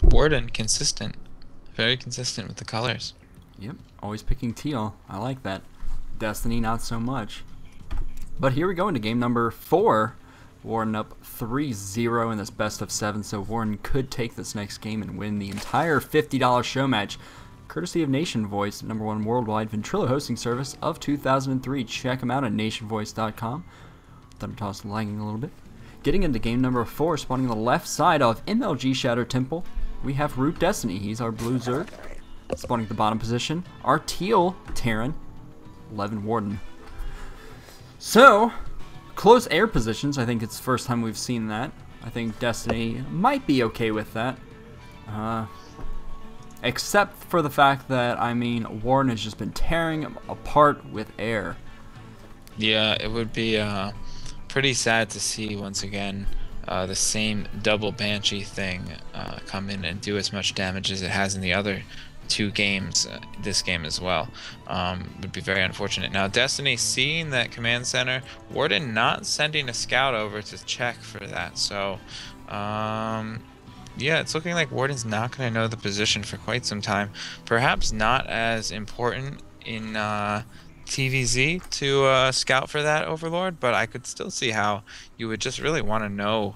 Warden, consistent. Very consistent with the colors. Yep, always picking teal. I like that. Destiny, not so much. But here we go into game number 4. Warden up 3-0 in this best of 7, so Warden could take this next game and win the entire $50 show match, courtesy of Nation Voice, #1 worldwide ventrilo hosting service of 2003. Check them out at nationvoice.com. Thundertoss lagging a little bit. Getting into game number 4, spawning on the left side of MLG Shadow Temple, we have ROOTDestiny. He's our blue Zerg. Spawning at the bottom position, our teal Terran, 11 Warden. So, close air positions. I think it's the first time we've seen that. I think Destiny might be okay with that. Except for the fact that, I mean, Warden has just been tearing him apart with air. Yeah, it would be pretty sad to see once again the same double Banshee thing come in and do as much damage as it has in the other 2 games, this game as well. Would be very unfortunate. Now, Destiny seeing that command center, Warden not sending a scout over to check for that. So, yeah, it's looking like Warden's not going to know the position for quite some time. Perhaps not as important in TVZ to scout for that Overlord, but I could still see how you would just really want to know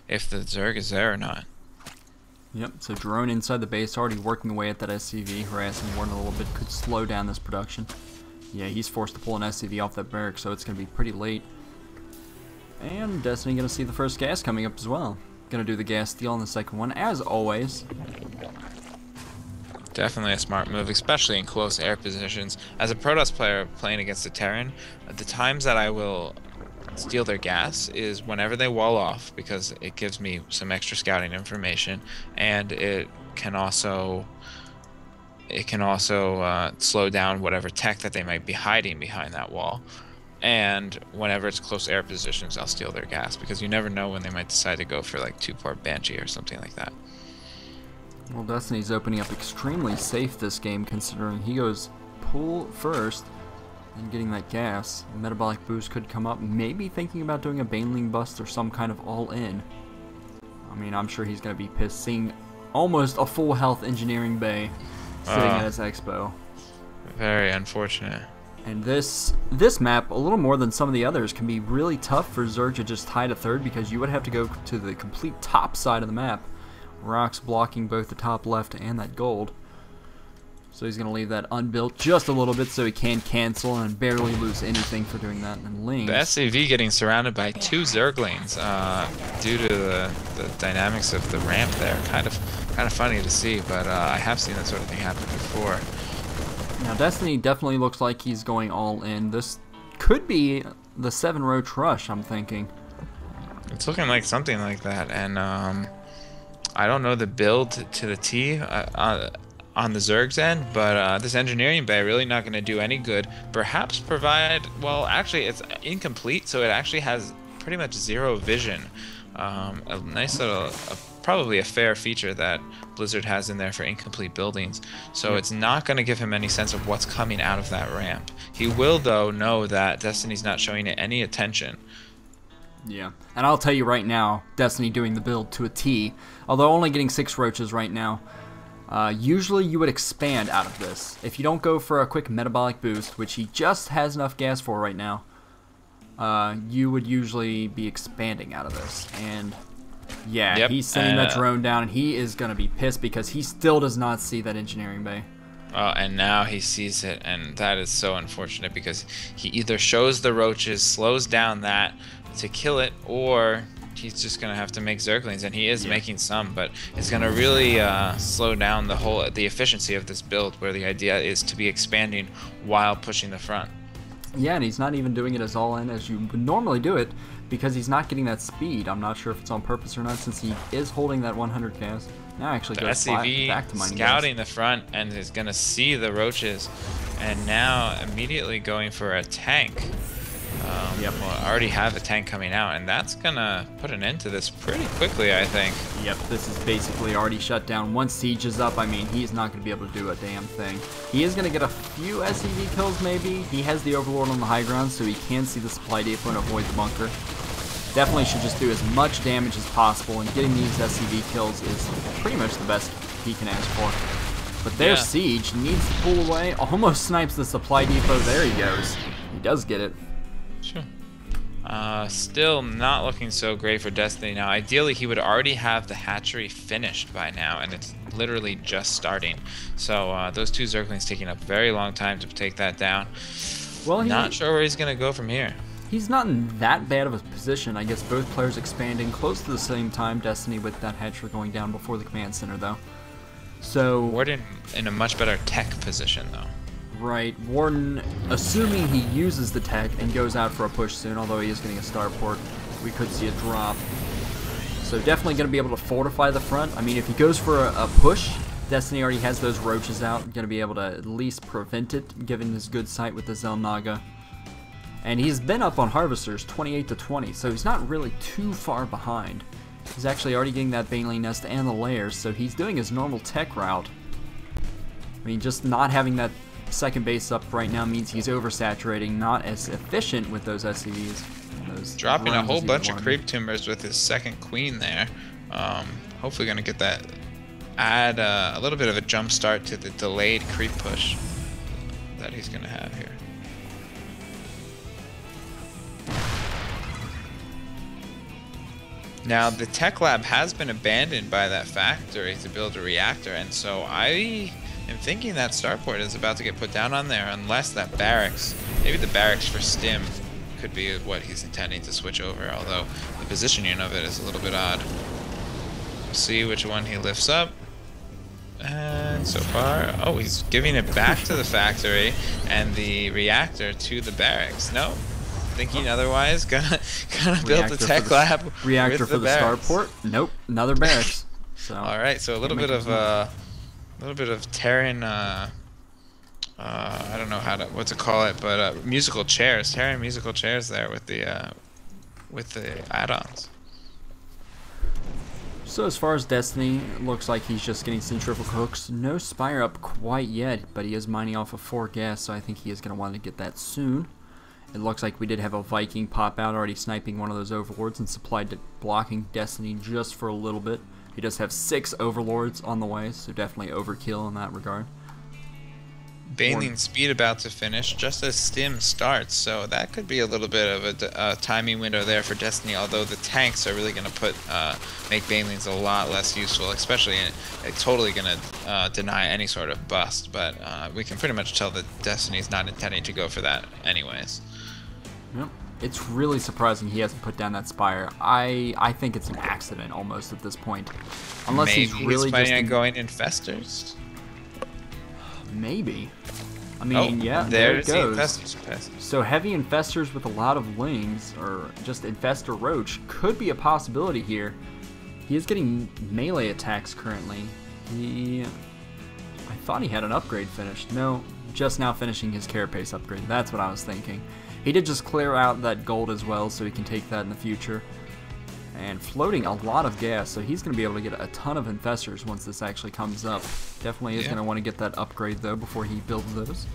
if the Zerg is there or not. Yep, so drone inside the base, already working away at that SCV, harassing Warden a little bit, could slow down this production. Yeah, he's forced to pull an SCV off that barrack, so it's going to be pretty late. And Destiny going to see the first gas coming up as well. Going to do the gas steal on the second one, as always. Definitely a smart move, especially in close air positions. As a Protoss player playing against a Terran, the times that I will steal their gas is whenever they wall off, because it gives me some extra scouting information, and it can also slow down whatever tech that they might be hiding behind that wall. And whenever it's close air positions, I'll steal their gas, because you never know when they might decide to go for like 2-port Banshee or something like that. Well, Destiny's opening up extremely safe this game, considering he goes pull first and getting that gas. A metabolic boost could come up, maybe thinking about doing a Baneling bust or some kind of all-in. I mean, I'm sure he's going to be pissed seeing almost a full health engineering bay sitting at his expo. Very unfortunate. And this map, a little more than some of the others, can be really tough for Zerg to just tie to third, because you would have to go to the complete top side of the map. Rocks blocking both the top left and that gold. So he's going to leave that unbuilt just a little bit so he can cancel and barely lose anything for doing that. And Lings, the SCV getting surrounded by 2 Zerglings due to the dynamics of the ramp there. Kind of funny to see, but I have seen that sort of thing happen before. Now Destiny definitely looks like he's going all in. This could be the 7-roach rush, I'm thinking. It's looking like something like that, and I don't know the build to the T on the Zerg's end, but this engineering bay really not going to do any good. Perhaps provide, well, actually it's incomplete, so it actually has pretty much 0 vision. A nice little, probably a fair feature that Blizzard has in there for incomplete buildings. So it's not going to give him any sense of what's coming out of that ramp. He will, though, know that Destiny's not showing it any attention. Yeah, and I'll tell you right now, Destiny doing the build to a T, although only getting 6 roaches right now. Usually you would expand out of this. If you don't go for a quick metabolic boost, which he just has enough gas for right now, you would usually be expanding out of this. And yeah, he's sending that drone down, and he is going to be pissed because he still does not see that engineering bay. And now he sees it, and that is so unfortunate, because he either shows the roaches, slows down that to kill it, or he's just gonna have to make Zerglings, and he is making some, but it's gonna really slow down the efficiency of this build, where the idea is to be expanding while pushing the front. Yeah, and he's not even doing it as all in as you would normally do it, because he's not getting that speed. I'm not sure if it's on purpose or not, since he is holding that 100 gas. Now actually The goes SCV back to mining scouting gas. the front and is gonna see the roaches, and now immediately going for a tank. Well, I already have a tank coming out, and that's gonna put an end to this pretty quickly, I think. Yep, this is basically already shut down. Once siege is up, I mean, he's not going to be able to do a damn thing. He is going to get a few SCV kills, maybe. He has the Overlord on the high ground, so he can see the supply depot and avoid the bunker. Definitely should just do as much damage as possible, and getting these SCV kills is pretty much the best he can ask for. But their siege needs to pull away. Almost snipes the supply depot. There he goes. He does get it. Sure. Still not looking so great for Destiny now. Ideally, he would already have the hatchery finished by now, and it's literally just starting. So those two Zerglings taking a very long time to take that down. Well, not sure where he's going to go from here. He's not in that bad of a position. I guess both players expanding close to the same time. Destiny with that hatchery going down before the command center, though. So Warden in a much better tech position, though. Right. Warden, assuming he uses the tech and goes out for a push soon, although he is getting a starport, we could see a drop. So definitely going to be able to fortify the front. I mean, if he goes for a push, Destiny already has those roaches out. Going to be able to at least prevent it, given his good sight with the Zelnaga. And he's been up on Harvesters 28 to 20, so he's not really too far behind. He's actually already getting that Baneling Nest and the layers, so he's doing his normal tech route. I mean, just not having that second base up right now means he's oversaturating, not as efficient with those SCVs. Those dropping a whole bunch of creep tumors with his second queen there. Hopefully going to get that, add a little bit of a jump start to the delayed creep push that he's going to have here. Now, the tech lab has been abandoned by that factory to build a reactor, and so I am thinking that starport is about to get put down on there, unless that barracks, maybe the barracks for Stim could be what he's intending to switch over, although the positioning of it is a little bit odd. We'll see which one he lifts up. And so far, oh, he's giving it back to the factory and the reactor to the barracks. No. Thinking otherwise, gonna build the tech lab. Reactor for the starport? Nope, another barracks. So all right, so a little bit of Terran. I don't know what to call it, but musical chairs, Terran musical chairs there with the add-ons. So as far as Destiny, it looks like he's just getting centrifugal hooks. No Spire up quite yet, but he is mining off of 4 gas, so I think he is going to want to get that soon. It looks like we did have a Viking pop out, already sniping one of those Overlords and supplied blocking Destiny just for a little bit. He does have 6 Overlords on the way, so definitely overkill in that regard. Baneling speed about to finish just as Stim starts, so that could be a little bit of a timing window there for Destiny, although the tanks are really going to make Banelings a lot less useful, especially totally going to deny any sort of bust, but we can pretty much tell that Destiny's not intending to go for that anyways. Yep. It's really surprising he hasn't put down that Spire. I think it's an accident almost at this point. Unless maybe he's really planning on going Infestors? Maybe. I mean, yeah, there it goes. Infestors. So heavy Infestors with a lot of wings, or just Infestor Roach, could be a possibility here. He is getting melee attacks currently. I thought he had an upgrade finished. No, just now finishing his Carapace upgrade. That's what I was thinking. He did just clear out that gold as well, so he can take that in the future. And floating a lot of gas, so he's going to be able to get a ton of Infestors once this actually comes up. Definitely is going to want to get that upgrade, though, before he builds those.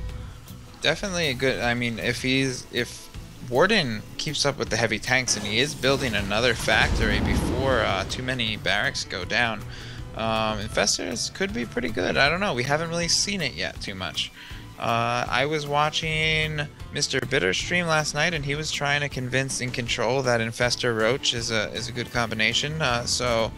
Definitely a good, I mean, if Warden keeps up with the heavy tanks and he is building another factory before too many barracks go down, Infestors could be pretty good. I don't know, we haven't really seen it yet too much. I was watching Mr. Bitter stream last night, and he was trying to convince In Control that Infestor Roach is a good combination. So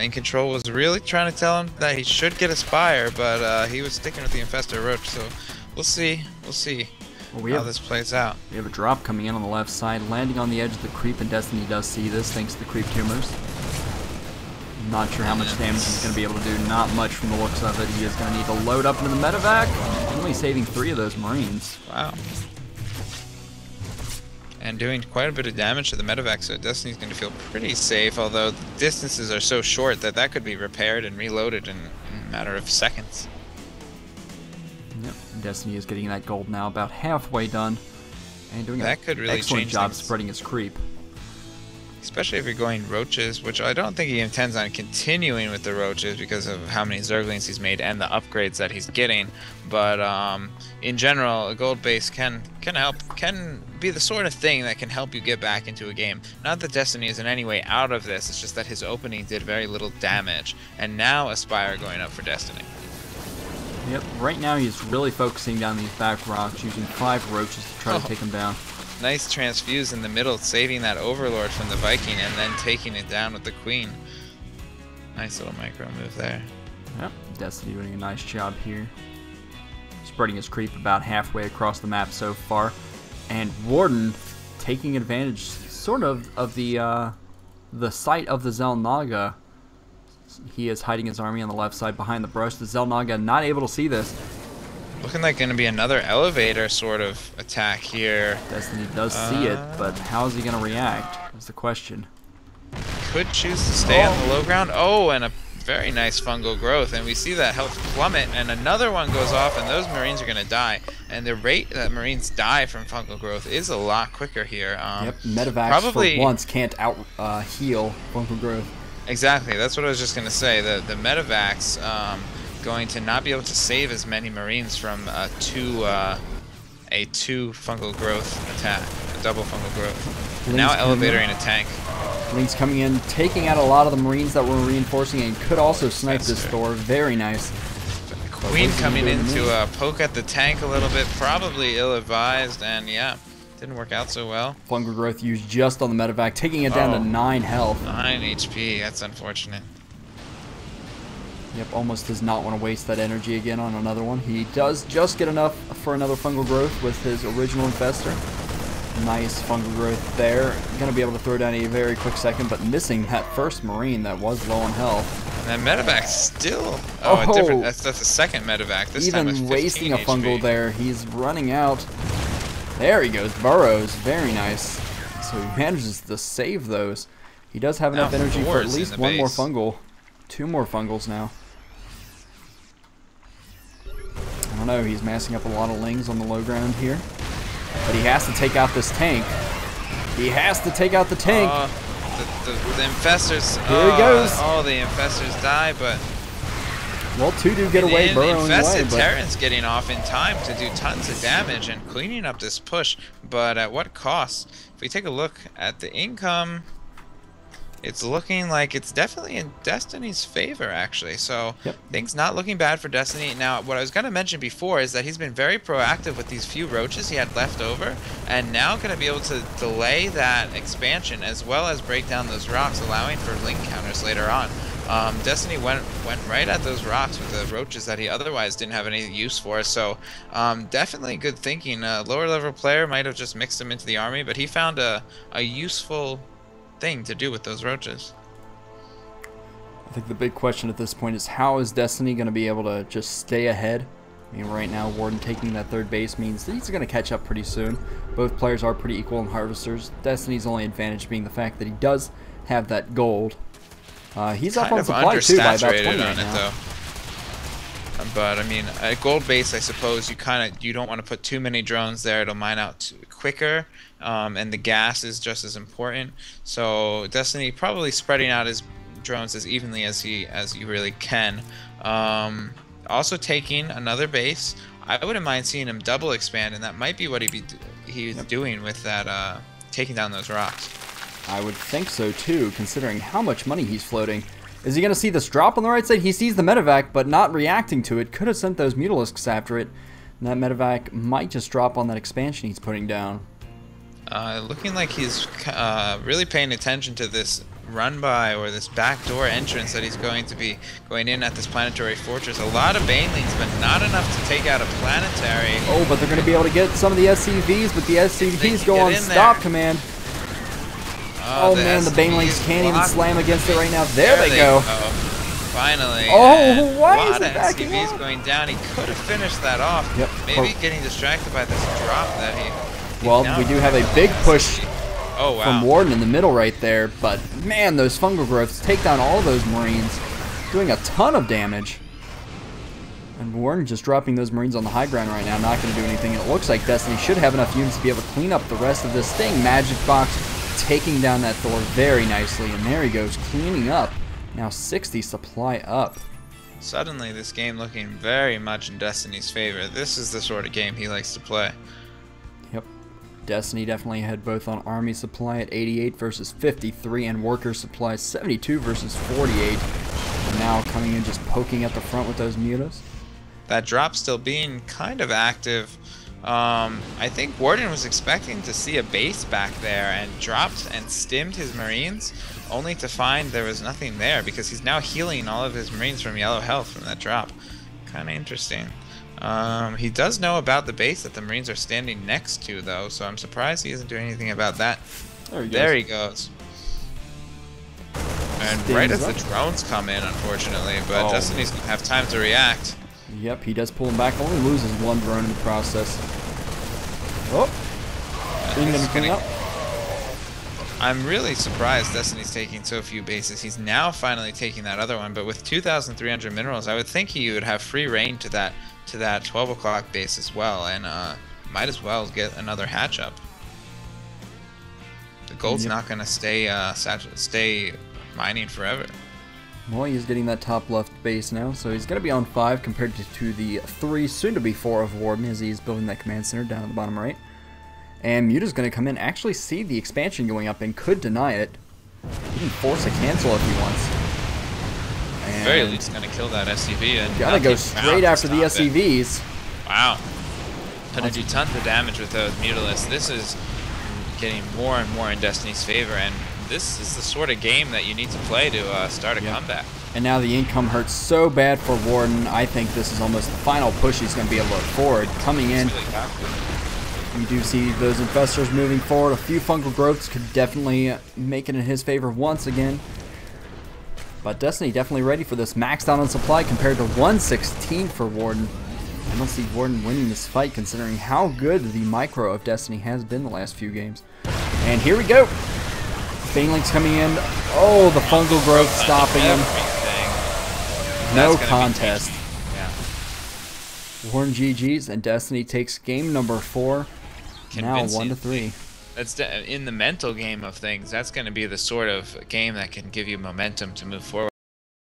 In Control was really trying to tell him that he should get a Spire, but he was sticking with the Infestor Roach. So we'll see how this plays out. We have a drop coming in on the left side, landing on the edge of the creep, and Destiny does see this thanks to the creep tumors. Not sure how much damage he's going to be able to do. Not much from the looks of it. He is going to need to load up into the medevac. Only saving 3 of those Marines. Wow. And doing quite a bit of damage to the medevac, so Destiny's going to feel pretty safe, although the distances are so short that that could be repaired and reloaded in a matter of seconds. Yep. Destiny is getting that gold now, about halfway done. And doing that could really excellent change job things. spreading his creep. especially if you're going roaches, which I don't think he intends on continuing with the roaches because of how many zerglings he's made and the upgrades that he's getting. But in general, a gold base can be the sort of thing that can help you get back into a game. Not that Destiny is in any way out of this, it's just that his opening did very little damage, and now Aspire going up for Destiny. Yep, right now he's really focusing down these back rocks, using 5 roaches to try to take him down. Nice transfuse in the middle, saving that Overlord from the Viking and then taking it down with the Queen. Nice little micro move there. Yep, Destiny doing a nice job here. Spreading his creep about halfway across the map so far. And Warden taking advantage sort of the sight of the Xel'Naga. He is hiding his army on the left side behind the brush. The Xel'Naga not able to see this. Looking like going to be another elevator sort of attack here. Destiny does see it, but how is he going to react is the question. Could choose to stay on the low ground. Oh, and a very nice fungal growth. And we see that health plummet, and another one goes off, and those Marines are going to die. And the rate that Marines die from fungal growth is a lot quicker here. Yep, medevacs probably for once can't heal fungal growth. Exactly, that's what I was just going to say. The medevacs going to not be able to save as many Marines from a two fungal growth attack, a double fungal growth. And now elevatoring a tank. Link's coming in, taking out a lot of the Marines that were reinforcing, and could also snipe this Thor. Very nice. Queen coming in to poke at the tank a little bit, probably ill-advised, and yeah, didn't work out so well. Fungal growth used just on the medevac, taking it down to 9 health. 9 HP, that's unfortunate. Yep, almost does not want to waste that energy again on another one. He does just get enough for another fungal growth with his original infestor. Nice fungal growth there. Going to be able to throw down a very quick second, but missing that first Marine that was low on health. And that medevac still... Oh, a different... That's a second medevac. This time with 15 wasting a fungal HP. there. He's running out. There he goes. Burrows. Very nice. So he manages to save those. He does have enough energy for at least one more fungal. 2 more fungals now. I don't know, he's massing up a lot of lings on the low ground here. But he has to take out this tank. He has to take out the tank. The infestors. Here he goes. Oh, the infestors die, but... Well, 2 do get away, burrowing away. The infested Terran's getting off in time to do tons of damage and cleaning up this push. But at what cost? If we take a look at the income... It's looking like it's definitely in Destiny's favor, actually. So things not looking bad for Destiny. Now, what I was going to mention before is that he's been very proactive with these few roaches he had left over, and now going to be able to delay that expansion as well as break down those rocks, allowing for link counters later on. Destiny went right at those rocks with the roaches that he otherwise didn't have any use for. So definitely good thinking. A lower level player might have just mixed them into the army, but he found a useful thing to do with those roaches. I think the big question at this point is how is Destiny going to be able to just stay ahead? I mean, right now Warden taking that 3rd base means that he's going to catch up pretty soon. Both players are pretty equal in harvesters. Destiny's only advantage being the fact that he does have that gold. He's up on supply too by about 20 right now. But I mean, a gold base, I suppose you don't want to put too many drones there. It'll mine out quicker, and the gas is just as important. So Destiny probably spreading out his drones as evenly as you really can. Also taking another base. I wouldn't mind seeing him double expand, and that might be what he's doing with that taking down those rocks. I would think so too, considering how much money he's floating. Is he going to see this drop on the right side? He sees the medevac, but not reacting to it. Could have sent those mutalisks after it. And that medevac might just drop on that expansion he's putting down. Looking like he's really paying attention to this run-by or this backdoor entrance that he's going to be going in at this planetary fortress. A lot of banelings, but not enough to take out a planetary. Oh, but they're going to be able to get some of the SCVs, but the SCVs go on stop command. Oh man, the banelings can't even slam against it right now. There they go. Finally. Oh, why is it backing SCV's up? going down. He could have finished that off. Yep. Maybe getting distracted by this drop that he... Well, we do have a big push from Warden in the middle right there, but man, those fungal growths take down all those Marines, doing a ton of damage. And Warden just dropping those Marines on the high ground right now, not going to do anything. And it looks like Destiny should have enough units to be able to clean up the rest of this thing. Magic Box taking down that Thor very nicely, and there he goes, cleaning up. Now 60 supply up. Suddenly, this game looking very much in Destiny's favor. This is the sort of game he likes to play. Yep. Destiny definitely had both on army supply at 88 versus 53 and worker supply 72 versus 48. And now coming in just poking at the front with those mutas. That drop still being kind of active. I think Warden was expecting to see a base back there and dropped and stimmed his Marines, only to find there was nothing there because he's now healing all of his Marines from yellow health from that drop. Kind of interesting. He does know about the base that the Marines are standing next to, though, so I'm surprised he isn't doing anything about that. There he goes. And right as the drones come in, unfortunately, but Destiny's going to have time to react. Yep, he does pull him back. Only loses one drone in the process. Oh, coming up. I'm really surprised Destiny's taking so few bases. He's now finally taking that other one, but with 2,300 minerals, I would think he would have free reign to that 12 o'clock base as well, and might as well get another hatch up. The gold's not going to stay mining forever. Well, he's getting that top left base now, so he's going to be on 5 compared to the 3, soon to be 4 of Warden as he's building that command center down at the bottom right. And Muta's going to come in, actually see the expansion going up and could deny it. He can force a cancel if he wants. And very least going to kill that SCV. And gotta go straight after the SCVs. Wow. Gonna do tons of damage with those Mutalisks. This is getting more and more in Destiny's favor, and this is the sort of game that you need to play to start a comeback. And now the income hurts so bad for Warden. I think this is almost the final push he's going to be able to afford. Coming in, you do see those infestors moving forward. A few fungal growths could definitely make it in his favor once again. But Destiny definitely ready for this. Maxed out on supply compared to 116 for Warden. I don't see Warden winning this fight considering how good the micro of Destiny has been the last few games. And here we go. Baneling's coming in. Oh, the fungal growth stopping him. No contest. Warden GG's, and Destiny takes game number 4. Now 1-3. That's in the mental game of things. That's going to be the sort of game that can give you momentum to move forward.